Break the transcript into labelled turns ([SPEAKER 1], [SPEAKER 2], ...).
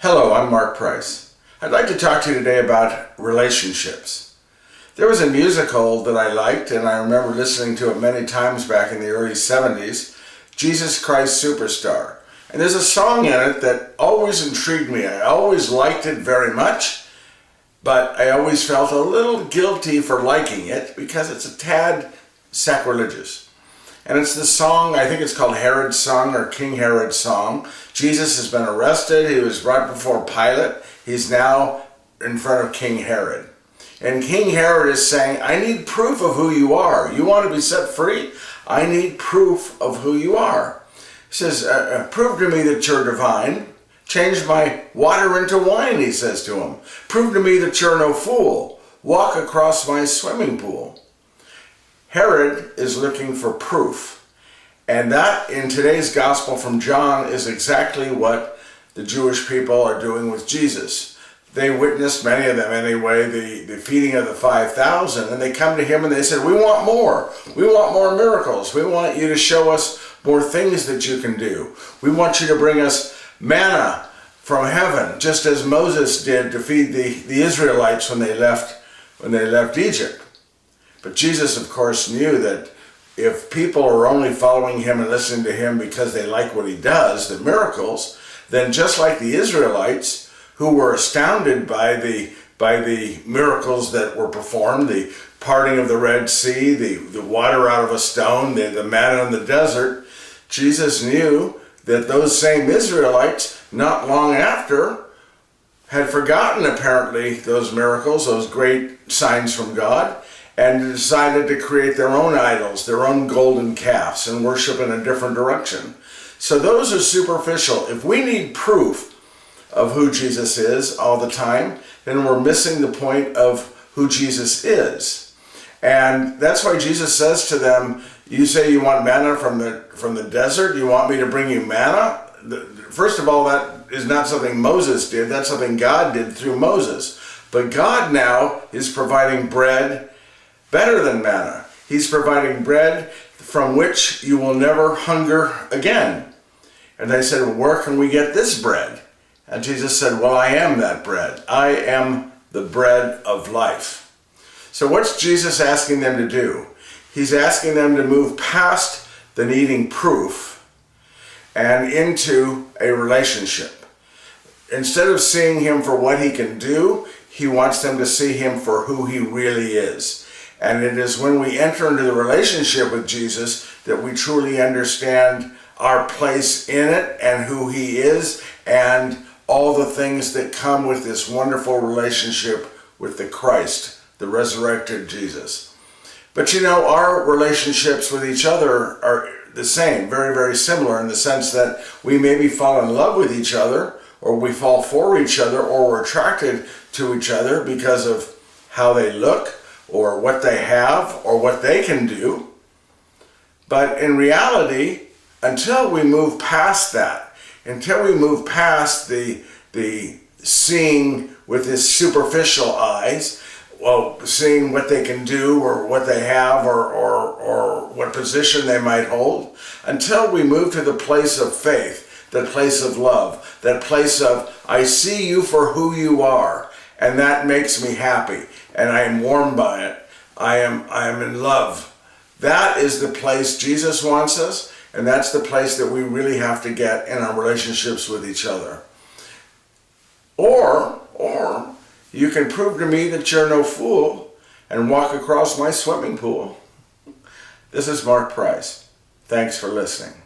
[SPEAKER 1] Hello, I'm Mark Price. I'd like to talk to you today about relationships. There was a musical that I liked, and I remember listening to it many times back in the early 70s, Jesus Christ Superstar. And there's a song in it that always intrigued me. I always liked it very much, but I always felt a little guilty for liking it because it's a tad sacrilegious. And it's the song, I think it's called Herod's Song or King Herod's Song. Jesus has been arrested. He was brought before Pilate. He's now in front of King Herod. And King Herod is saying, I need proof of who you are. You want to be set free? I need proof of who you are. He says, prove to me that you're divine. Change my water into wine, he says to him. Prove to me that you're no fool. Walk across my swimming pool. Herod is looking for proof. And that, in today's gospel from John, is exactly what the Jewish people are doing with Jesus. They witnessed, many of them anyway, the feeding of the 5,000, and they come to him and they said, we want more. We want more miracles. We want you to show us more things that you can do. We want you to bring us manna from heaven, just as Moses did to feed the Israelites when they left Egypt. But Jesus, of course, knew that if people are only following him and listening to him because they like what he does, the miracles, then just like the Israelites, who were astounded by the miracles that were performed, the parting of the Red Sea, the water out of a stone, the manna in the desert, Jesus knew that those same Israelites, not long after, had forgotten apparently those miracles, those great signs from God, and decided to create their own idols, their own golden calves, and worship in a different direction. So those are superficial. If we need proof of who Jesus is all the time, then we're missing the point of who Jesus is. And that's why Jesus says to them, you say you want manna from the desert? You want me to bring you manna? First of all, that is not something Moses did. That's something God did through Moses. But God now is providing bread better than manna. He's providing bread from which you will never hunger again. And they said, well, where can we get this bread? And Jesus said, well, I am that bread. I am the bread of life. So what's Jesus asking them to do? He's asking them to move past the needing proof and into a relationship. Instead of seeing him for what he can do, he wants them to see him for who he really is. And it is when we enter into the relationship with Jesus that we truly understand our place in it and who he is and all the things that come with this wonderful relationship with the Christ, the resurrected Jesus. But you know, our relationships with each other are the same, very, very similar in the sense that we maybe fall in love with each other, or we fall for each other, or we're attracted to each other because of how they look, or what they have, or what they can do. But in reality, until we move past that, until we move past the seeing with his superficial eyes, well, seeing what they can do, or what they have, or what position they might hold, until we move to the place of faith, the place of love, that place of, I see you for who you are, and that makes me happy, and I am warmed by it. I am in love. That is the place Jesus wants us, and that's the place that we really have to get in our relationships with each other. Or you can prove to me that you're no fool and walk across my swimming pool. This is Mark Price. Thanks for listening.